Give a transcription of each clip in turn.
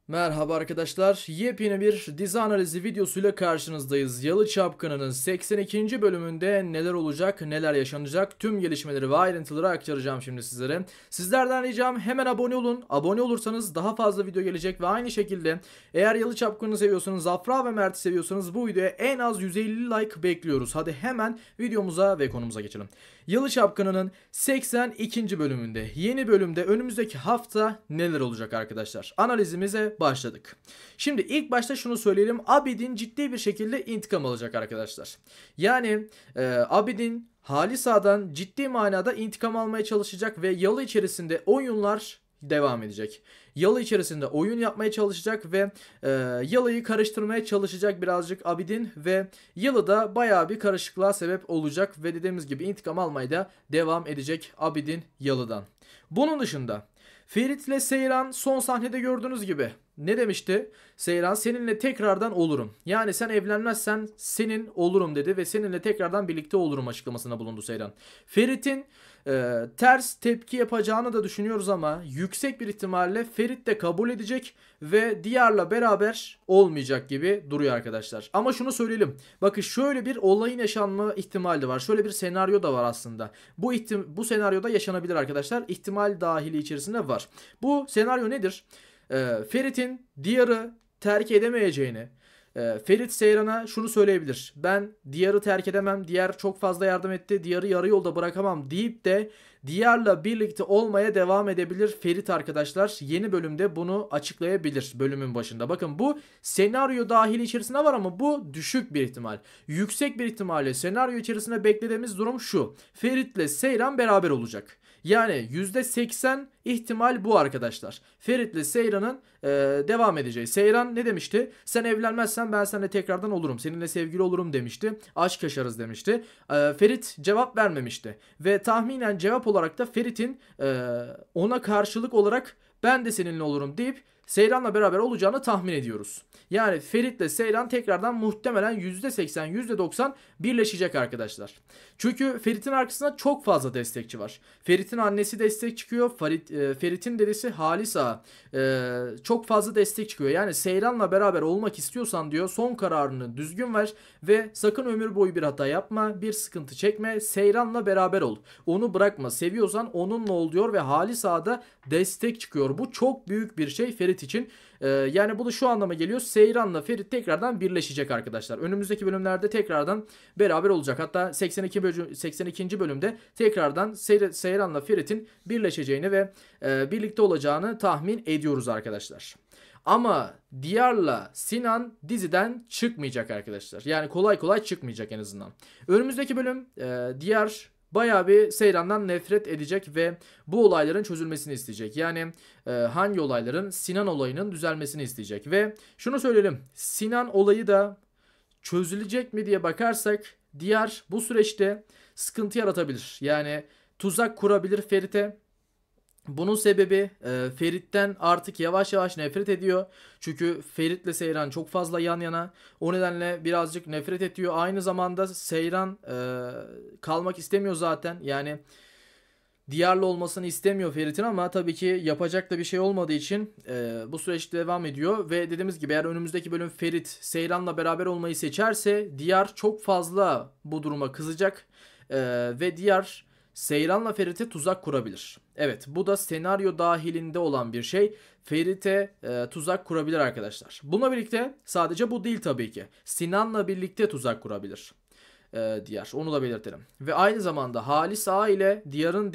Merhaba arkadaşlar. Yepyeni bir dizi analizi videosuyla karşınızdayız. Yalı Çapkını'nın 82. bölümünde neler olacak, neler yaşanacak tüm gelişmeleri ve ayrıntıları aktaracağım şimdi sizlere. Sizlerden ricam hemen abone olun. Abone olursanız daha fazla video gelecek ve aynı şekilde eğer Yalı Çapkını'nı seviyorsanız, Afra ve Mert'i seviyorsanız bu videoya en az 150 like bekliyoruz. Hadi hemen videomuza ve konumuza geçelim. Yalı Çapkını'nın 82. bölümünde, yeni bölümde önümüzdeki hafta neler olacak arkadaşlar? Analizimize başladık. Şimdi ilk başta şunu söyleyelim. Abidin ciddi bir şekilde intikam alacak arkadaşlar. Yani Abidin Halisa'dan ciddi manada intikam almaya çalışacak ve Yalı içerisinde oyunlar devam edecek. Yalı içerisinde oyun yapmaya çalışacak ve Yalı'yı karıştırmaya çalışacak birazcık Abidin ve Yalı da bayağı bir karışıklığa sebep olacak ve dediğimiz gibi intikam almaya da devam edecek Abidin Yalı'dan. Bunun dışında Ferit ile Seyran son sahnede gördüğünüz gibi ne demişti? Seyran seninle tekrardan olurum. Yani sen evlenmezsen senin olurum dedi ve seninle tekrardan birlikte olurum açıklamasında bulundu Seyran. Ferit'in ters tepki yapacağını da düşünüyoruz ama yüksek bir ihtimalle Ferit de kabul edecek ve Diyar'la beraber olmayacak gibi duruyor arkadaşlar. Ama şunu söyleyelim. Bakın şöyle bir olayın yaşanma ihtimali de var. Şöyle bir senaryo da var aslında. Bu senaryoda yaşanabilir arkadaşlar. İhtimal dahili içerisinde var. Bu senaryo nedir? Ferit'in Diyar'ı terk edemeyeceğini, Ferit Seyran'a şunu söyleyebilir. Ben Diyar'ı terk edemem. Diyar çok fazla yardım etti. Diyar'ı yarı yolda bırakamam deyip de Diyar'la birlikte olmaya devam edebilir Ferit arkadaşlar. Yeni bölümde bunu açıklayabilir bölümün başında. Bakın bu senaryo dahili içerisinde var ama bu düşük bir ihtimal. Yüksek bir ihtimalle senaryo içerisinde beklediğimiz durum şu. Ferit'le Seyran beraber olacak. Yani %80 ihtimal bu arkadaşlar. Ferit'le Seyran'ın devam edeceği. Seyran ne demişti? Sen evlenmezsen ben seninle tekrardan olurum. Seninle sevgili olurum demişti. Aşk yaşarız demişti. Ferit cevap vermemişti. Ve tahminen cevap olarak da Ferit'in ona karşılık olarak ben de seninle olurum deyip Seyran'la beraber olacağını tahmin ediyoruz. Yani Ferit'le Seyran tekrardan muhtemelen %80, %90 birleşecek arkadaşlar. Çünkü Ferit'in arkasında çok fazla destekçi var. Ferit'in annesi destek çıkıyor. Ferit'in dedesi Halisa çok fazla destek çıkıyor. Yani Seyran'la beraber olmak istiyorsan diyor son kararını düzgün ver ve sakın ömür boyu bir hata yapma, bir sıkıntı çekme. Seyran'la beraber ol. Onu bırakma. Seviyorsan onunla ol diyor ve Halisa da destek çıkıyor. Bu çok büyük bir şey Ferit için. Yani bu da şu anlama geliyor. Seyran'la Ferit tekrardan birleşecek arkadaşlar. Önümüzdeki bölümlerde tekrardan beraber olacak. Hatta 82. bölümde tekrardan Seyran'la Ferit'in birleşeceğini ve birlikte olacağını tahmin ediyoruz arkadaşlar. Ama Diyar'la Sinan diziden çıkmayacak arkadaşlar. Yani kolay kolay çıkmayacak en azından. Önümüzdeki bölüm Diyar bayağı bir Seyran'dan nefret edecek ve bu olayların çözülmesini isteyecek. Yani hangi olayların? Sinan olayının düzelmesini isteyecek. Ve şunu söyleyelim. Sinan olayı da çözülecek mi diye bakarsak Diyar bu süreçte sıkıntı yaratabilir. Yani tuzak kurabilir Ferit'e. Bunun sebebi Ferit'ten artık yavaş yavaş nefret ediyor. Çünkü Ferit'le Seyran çok fazla yan yana. O nedenle birazcık nefret ediyor. Aynı zamanda Seyran kalmak istemiyor zaten. Yani Diyar'la olmasını istemiyor Ferit'in ama tabii ki yapacak da bir şey olmadığı için bu süreç devam ediyor. Ve dediğimiz gibi eğer önümüzdeki bölüm Ferit Seyran'la beraber olmayı seçerse Diyar çok fazla bu duruma kızacak. Ve Diyar Seyran'la Ferit'e tuzak kurabilir. Evet, bu da senaryo dahilinde olan bir şey. Ferit'e tuzak kurabilir arkadaşlar. Bununla birlikte sadece bu değil tabii ki. Sinan'la birlikte tuzak kurabilir. Diyar. Onu da belirtelim. Ve aynı zamanda Halis Ağa ile Diyar'ın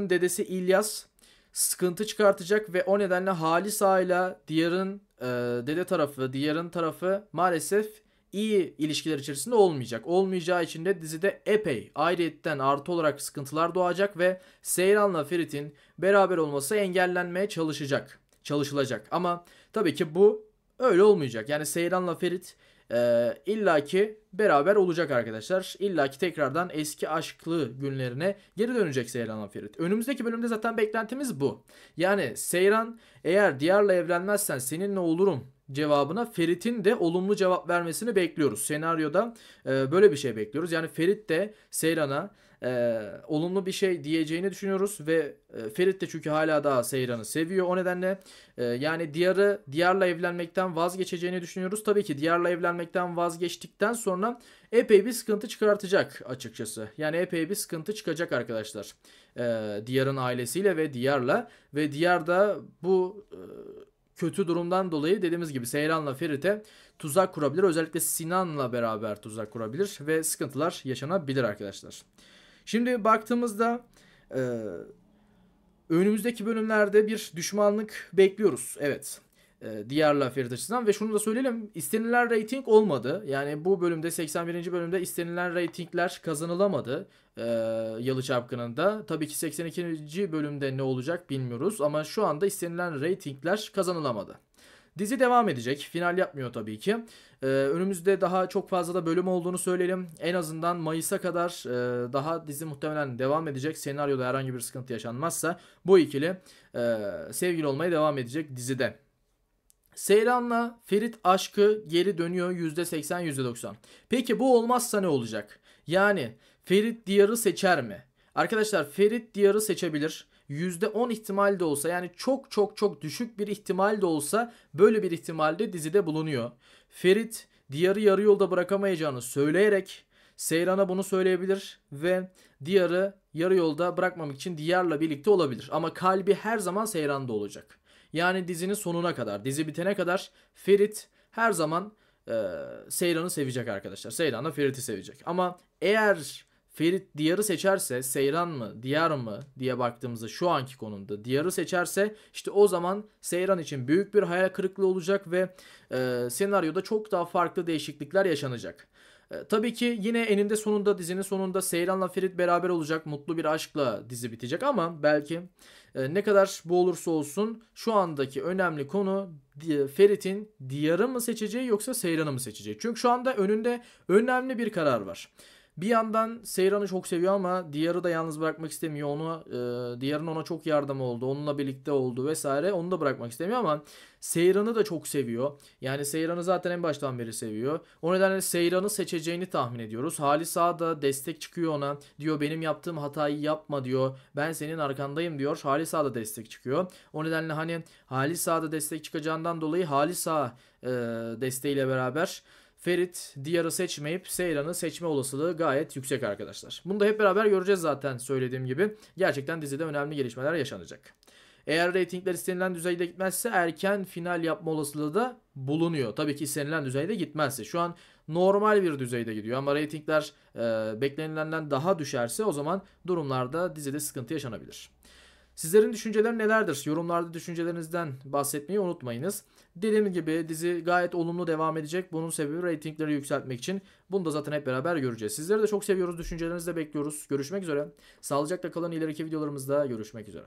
dedesi İlyas sıkıntı çıkartacak ve o nedenle Halis Ağa ile Diyar'ın tarafı maalesef iyi ilişkiler içerisinde olmayacak. Olmayacağı için de dizide epey ayrıyetten artı olarak sıkıntılar doğacak ve Seyran'la Ferit'in beraber olması engellenmeye çalışılacak. Ama tabii ki bu öyle olmayacak. Yani Seyran'la Ferit illaki beraber olacak arkadaşlar. İllaki tekrardan eski aşklı günlerine geri dönecek Seyran'la Ferit. Önümüzdeki bölümde zaten beklentimiz bu. Yani Seyran eğer Diyar'la evlenmezsen seninle olurum cevabına Ferit'in de olumlu cevap vermesini bekliyoruz. Senaryoda böyle bir şey bekliyoruz. Yani Ferit de Seyran'a olumlu bir şey diyeceğini düşünüyoruz ve Ferit de çünkü hala daha Seyran'ı seviyor. O nedenle yani Diyar'la evlenmekten vazgeçeceğini düşünüyoruz. Tabii ki Diyar'la evlenmekten vazgeçtikten sonra epey bir sıkıntı çıkartacak açıkçası. Yani epey bir sıkıntı çıkacak arkadaşlar. Diyar'ın ailesiyle ve Diyar'la, ve Diyar da bu kötü durumdan dolayı dediğimiz gibi Seyran'la Ferit'e tuzak kurabilir. Özellikle Sinan'la beraber tuzak kurabilir ve sıkıntılar yaşanabilir arkadaşlar. Şimdi baktığımızda önümüzdeki bölümlerde bir düşmanlık bekliyoruz. Evet. Diyarla Ferit açısından, ve şunu da söyleyelim, istenilen rating olmadı. Yani bu bölümde, 81. bölümde istenilen ratingler kazanılamadı. Yalı Çapkını'nda. Tabii ki 82. bölümde ne olacak bilmiyoruz ama şu anda istenilen ratingler kazanılamadı. Dizi devam edecek. Final yapmıyor tabii ki. Önümüzde daha çok fazla da bölüm olduğunu söyleyelim. En azından Mayıs'a kadar daha dizi muhtemelen devam edecek. Senaryoda herhangi bir sıkıntı yaşanmazsa bu ikili sevgili olmaya devam edecek dizide. Seyran'la Ferit aşkı geri dönüyor %80 %90. Peki bu olmazsa ne olacak? Yani Ferit Diyar'ı seçer mi? Arkadaşlar Ferit Diyar'ı seçebilir. %10 ihtimal de olsa, yani çok çok çok düşük bir ihtimal de olsa böyle bir ihtimal de dizide bulunuyor. Ferit Diyar'ı yarı yolda bırakamayacağını söyleyerek Seyran'a bunu söyleyebilir ve Diyar'ı yarı yolda bırakmamak için Diyar'la birlikte olabilir. Ama kalbi her zaman Seyran'da olacak. Yani dizinin sonuna kadar, dizi bitene kadar Ferit her zaman Seyran'ı sevecek arkadaşlar. Seyran da Ferit'i sevecek. Ama eğer Ferit Diyar'ı seçerse, Seyran mı Diyar mı diye baktığımızda şu anki konumda Diyar'ı seçerse, işte o zaman Seyran için büyük bir hayal kırıklığı olacak ve senaryoda çok daha farklı değişiklikler yaşanacak. Tabii ki yine eninde sonunda, dizinin sonunda Seyran'la Ferit beraber olacak. Mutlu bir aşkla dizi bitecek ama belki ne kadar bu olursa olsun şu andaki önemli konu Ferit'in Diyar'ı mı seçeceği yoksa Seyran'ı mı seçeceği. Çünkü şu anda önünde önemli bir karar var. Bir yandan Seyran'ı çok seviyor ama Diyar'ı da yalnız bırakmak istemiyor. Diyar'ın ona çok yardımı oldu. Onunla birlikte oldu vesaire. Onu da bırakmak istemiyor ama Seyran'ı da çok seviyor. Yani Seyran'ı zaten en baştan beri seviyor. O nedenle Seyran'ı seçeceğini tahmin ediyoruz. Halis Ağa da destek çıkıyor ona. Diyor benim yaptığım hatayı yapma diyor. Ben senin arkandayım diyor. Halis Ağa da destek çıkıyor. O nedenle hani Halis Ağa da destek çıkacağından dolayı Halis Ağa desteğiyle beraber Ferit Diyar'ı seçmeyip Seyran'ı seçme olasılığı gayet yüksek arkadaşlar. Bunu da hep beraber göreceğiz zaten, söylediğim gibi. Gerçekten dizide önemli gelişmeler yaşanacak. Eğer reytingler istenilen düzeyde gitmezse erken final yapma olasılığı da bulunuyor. Tabii ki istenilen düzeyde gitmezse. Şu an normal bir düzeyde gidiyor ama reytingler beklenilenden daha düşerse o zaman durumlarda dizide sıkıntı yaşanabilir. Sizlerin düşünceleri nelerdir? Yorumlarda düşüncelerinizden bahsetmeyi unutmayınız. Dediğim gibi dizi gayet olumlu devam edecek. Bunun sebebi reytingleri yükseltmek için. Bunu da zaten hep beraber göreceğiz. Sizleri de çok seviyoruz. Düşüncelerinizi de bekliyoruz. Görüşmek üzere. Sağlıcakla kalın. İleriki videolarımızda görüşmek üzere.